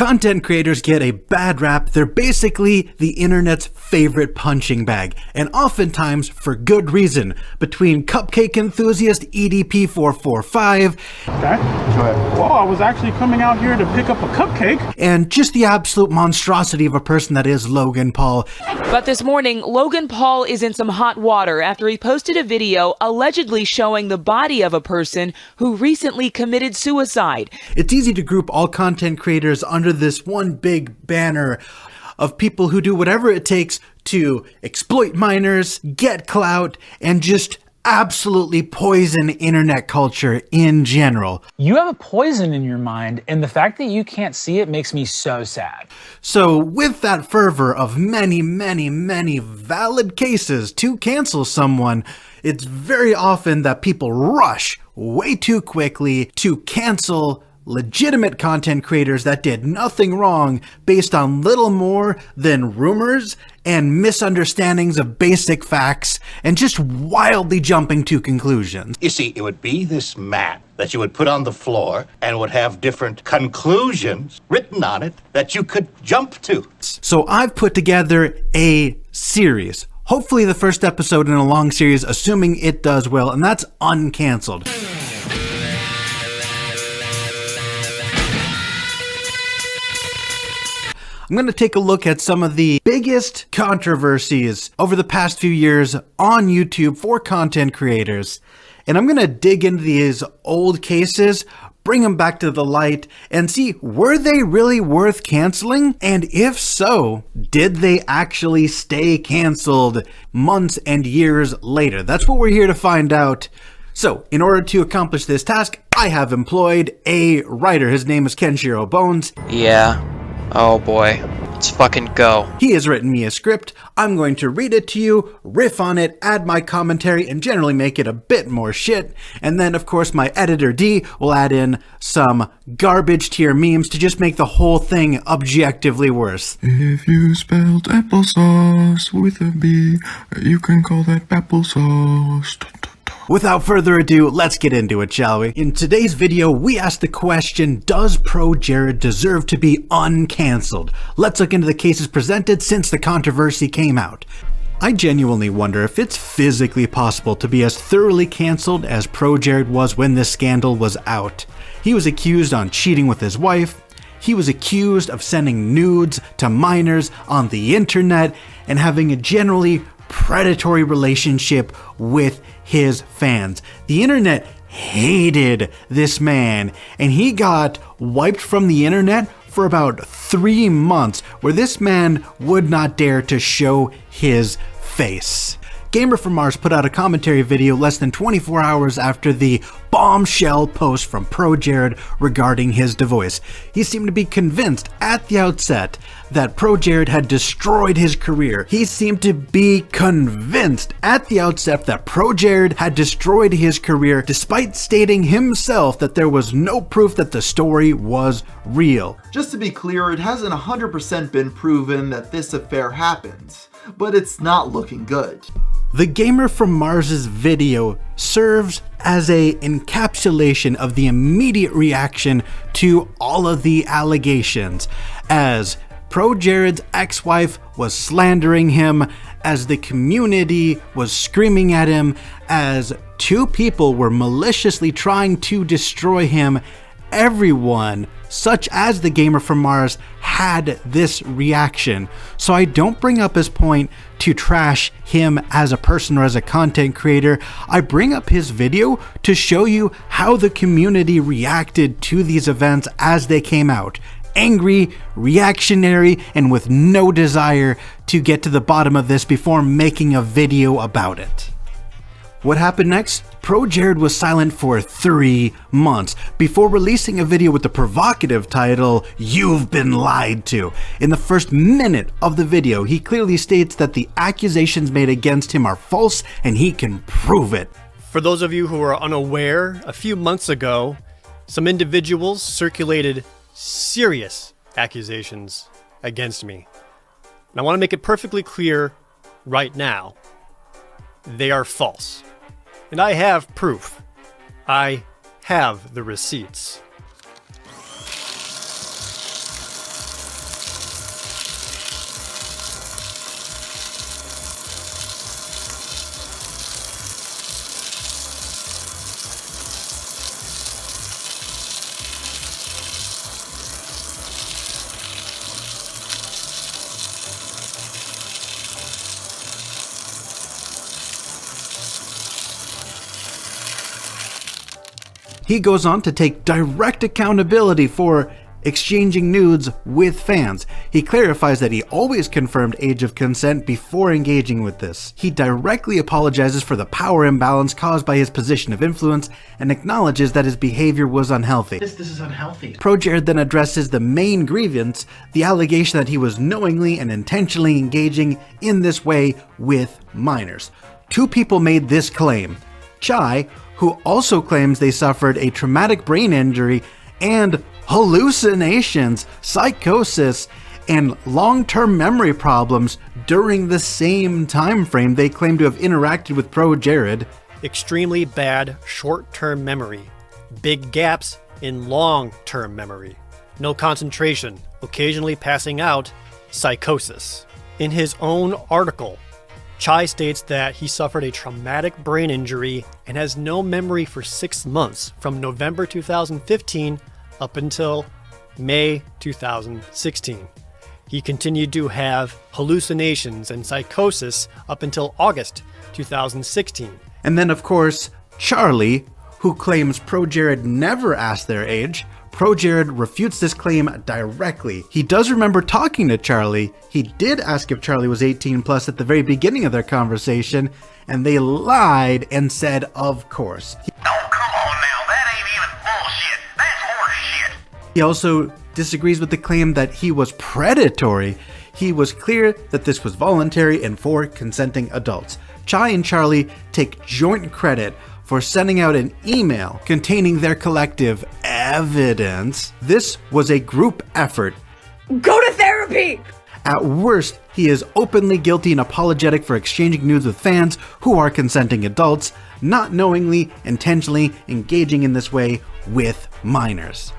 Content creators get a bad rap. They're basically the internet's favorite punching bag, and oftentimes for good reason. Between cupcake enthusiast EDP445, okay, go ahead. Well, I was actually coming out here to pick up a cupcake, and just the absolute monstrosity of a person that is Logan Paul. But this morning, Logan Paul is in some hot water after he posted a video allegedly showing the body of a person who recently committed suicide. It's easy to group all content creators under this one big banner of people who do whatever it takes to exploit minors, get clout, and just absolutely poison internet culture in general. You have a poison in your mind, and the fact that you can't see it makes me so sad. So with that fervor of many, many, many valid cases to cancel someone, it's very often that people rush way too quickly to cancel legitimate content creators that did nothing wrong based on little more than rumors and misunderstandings of basic facts and just wildly jumping to conclusions. You see, it would be this mat that you would put on the floor and would have different conclusions written on it that you could jump to. So I've put together a series, hopefully the first episode in a long series, assuming it does well, and that's Uncancelled. I'm going to take a look at some of the biggest controversies over the past few years on YouTube for content creators. And I'm going to dig into these old cases, bring them back to the light, and see, were they really worth canceling? And if so, did they actually stay canceled months and years later? That's what we're here to find out. So, in order to accomplish this task, I have employed a writer. His name is Kenshiro Bones. Yeah. Oh boy. Let's fucking go. He has written me a script. I'm going to read it to you, riff on it, add my commentary, and generally make it a bit more shit. And then, of course, my editor D will add in some garbage tier memes to just make the whole thing objectively worse. If you spelled applesauce with a B, you can call that applesauce. Without further ado, let's get into it, shall we? In today's video, we ask the question, does Projared deserve to be uncancelled? Let's look into the cases presented since the controversy came out. I genuinely wonder if it's physically possible to be as thoroughly cancelled as Projared was when this scandal was out. He was accused on cheating with his wife. He was accused of sending nudes to minors on the internet and having a generally predatory relationship with his fans. The internet hated this man, and he got wiped from the internet for about 3 months, where this man would not dare to show his face. Gamer from Mars put out a commentary video less than 24 hours after the bombshell post from Projared regarding his divorce. He seemed to be convinced at the outset that Projared had destroyed his career. He seemed to be convinced at the outset that Projared had destroyed his career, despite stating himself that there was no proof that the story was real. Just to be clear, it hasn't 100% been proven that this affair happened, but it's not looking good. The Gamer from Mars's video serves as a encapsulation of the immediate reaction to all of the allegations, as Projared's ex-wife was slandering him, as the community was screaming at him, as 2 people were maliciously trying to destroy him. Everyone, such as the Gamer from Mars, had this reaction. So I don't bring up his point to trash him as a person or as a content creator. I bring up his video to show you how the community reacted to these events as they came out. Angry, reactionary, and with no desire to get to the bottom of this before making a video about it. What happened next? Projared was silent for 3 months before releasing a video with the provocative title, "You've Been Lied To." In the first minute of the video, he clearly states that the accusations made against him are false and he can prove it. For those of you who are unaware, a few months ago, some individuals circulated serious accusations against me. And I want to make it perfectly clear right now, they are false. And I have proof. I have the receipts. He goes on to take direct accountability for exchanging nudes with fans. He clarifies that he always confirmed age of consent before engaging with this. He directly apologizes for the power imbalance caused by his position of influence and acknowledges that his behavior was unhealthy. This is unhealthy. Projared then addresses the main grievance, the allegation that he was knowingly and intentionally engaging in this way with minors. Two people made this claim. Chai, who also claims they suffered a traumatic brain injury and hallucinations, psychosis, and long-term memory problems during the same time frame they claim to have interacted with Projared. Extremely bad short-term memory. Big gaps in long-term memory. No concentration, occasionally passing out, psychosis. In his own article, Chai states that he suffered a traumatic brain injury and has no memory for 6 months from November 2015 up until May 2016. He continued to have hallucinations and psychosis up until August 2016. And then, of course, Charlie, who claims Projared never asked their age. Projared refutes this claim directly. He does remember talking to Charlie. He did ask if Charlie was 18 plus at the very beginning of their conversation, and they lied and said, of course. He also disagrees with the claim that he was predatory. He was clear that this was voluntary and for consenting adults. Chai and Charlie take joint credit for sending out an email containing their collective evidence. This was a group effort. Go to therapy! At worst, he is openly guilty and apologetic for exchanging nudes with fans who are consenting adults, not knowingly, intentionally engaging in this way with minors.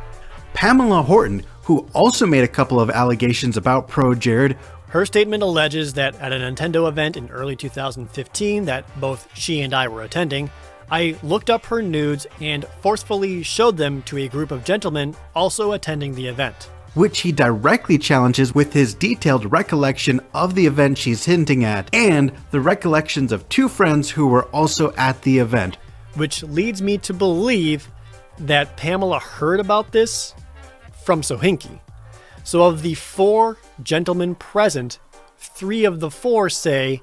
Pamela Horton, who also made a couple of allegations about Projared. Her statement alleges that at a Nintendo event in early 2015 that both she and I were attending, I looked up her nudes and forcefully showed them to a group of gentlemen also attending the event. Which he directly challenges with his detailed recollection of the event she's hinting at, and the recollections of two friends who were also at the event. Which leads me to believe that Pamela heard about this from Sohinki. So of the 4 gentlemen present, 3 of the 4 say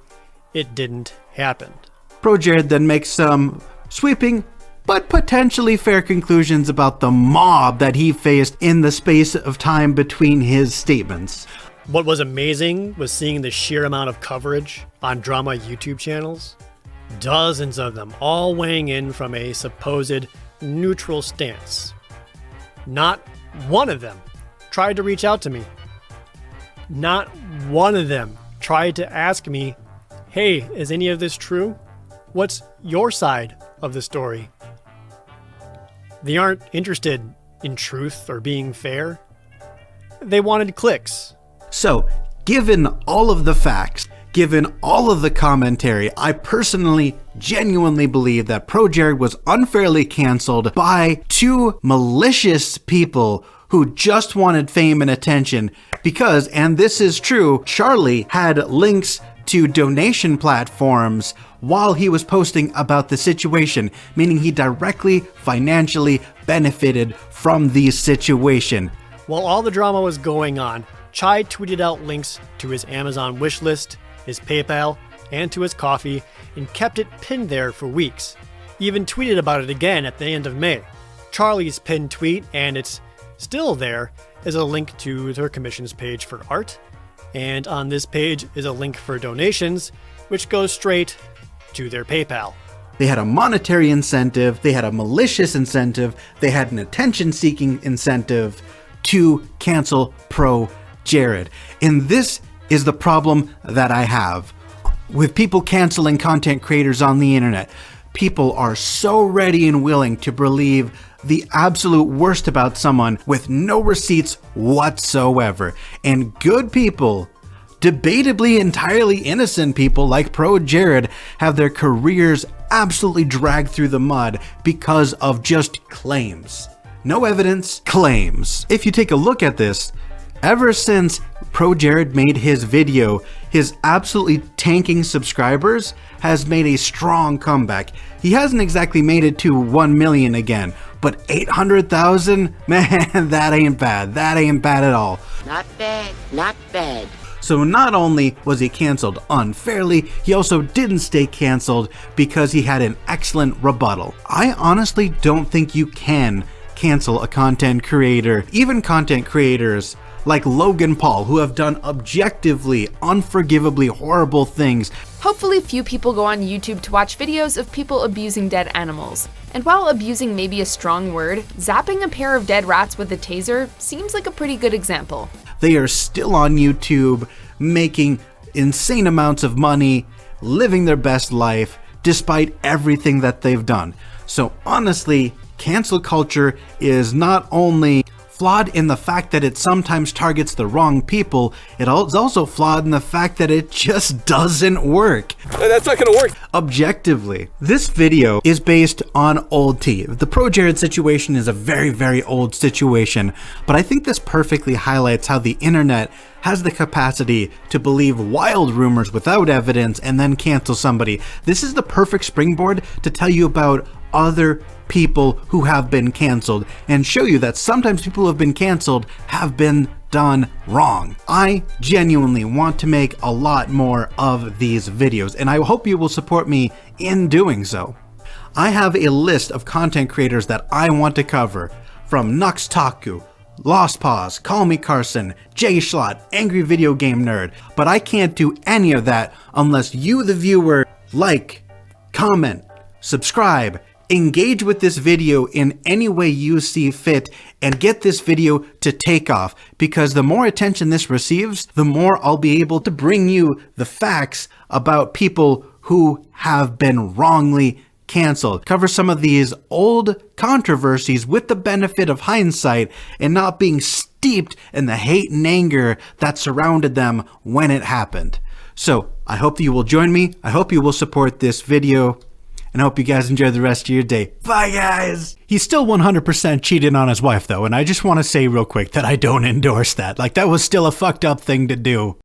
it didn't happen. Projared then makes some sweeping but potentially fair conclusions about the mob that he faced in the space of time between his statements. What was amazing was seeing the sheer amount of coverage on drama YouTube channels. Dozens of them all weighing in from a supposed neutral stance. Not one of them tried to reach out to me. Not one of them tried to ask me, hey, is any of this true? What's your side of the story? They aren't interested in truth or being fair. They wanted clicks. So, given all of the facts, given all of the commentary, I personally genuinely believe that Projared was unfairly canceled by 2 malicious people who just wanted fame and attention because, and this is true, Charlie had links to donation platforms while he was posting about the situation, meaning he directly financially benefited from the situation. While all the drama was going on, Chai tweeted out links to his Amazon wishlist, his PayPal, and to his coffee, and kept it pinned there for weeks. Even tweeted about it again at the end of May. Charlie's pinned tweet, and it's still there, is a link to their commissions page for art, and on this page is a link for donations, which goes straight to their PayPal. They had a monetary incentive, they had a malicious incentive, they had an attention-seeking incentive to cancel Projared. And this is the problem that I have with people canceling content creators on the internet. People are so ready and willing to believe the absolute worst about someone with no receipts whatsoever. And good people, debatably entirely innocent people like Projared, have their careers absolutely dragged through the mud because of just claims. No evidence, claims. If you take a look at this, ever since Projared made his video, his absolutely tanking subscribers has made a strong comeback. He hasn't exactly made it to 1 million again, but 800,000? Man, that ain't bad. That ain't bad at all. Not bad, not bad. So not only was he canceled unfairly, he also didn't stay canceled because he had an excellent rebuttal. I honestly don't think you can cancel a content creator, even content creators like Logan Paul, who have done objectively, unforgivably horrible things. Hopefully few people go on YouTube to watch videos of people abusing dead animals. And while abusing may be a strong word, zapping a pair of dead rats with a taser seems like a pretty good example. They are still on YouTube, making insane amounts of money, living their best life, despite everything that they've done. So honestly, cancel culture is not only flawed in the fact that it sometimes targets the wrong people, it's also flawed in the fact that it just doesn't work. That's not gonna work. Objectively, this video is based on old tea. The Projared situation is a very, very old situation, but I think this perfectly highlights how the internet has the capacity to believe wild rumors without evidence and then cancel somebody. This is the perfect springboard to tell you about other people who have been canceled and show you that sometimes people who have been canceled have been done wrong. I genuinely want to make a lot more of these videos, and I hope you will support me in doing so. I have a list of content creators that I want to cover, from Nux Taku, Lost Pause, Call Me Carson, Jay Schlott, Angry Video Game Nerd, but I can't do any of that unless you, the viewer, like, comment, subscribe, engage with this video in any way you see fit, and get this video to take off, because the more attention this receives, the more I'll be able to bring you the facts about people who have been wrongly canceled. Cover some of these old controversies with the benefit of hindsight and not being steeped in the hate and anger that surrounded them when it happened. So I hope that you will join me. I hope you will support this video. And I hope you guys enjoy the rest of your day. Bye, guys! He's still 100% cheating on his wife, though, and I just want to say real quick that I don't endorse that. Like, that was still a fucked up thing to do.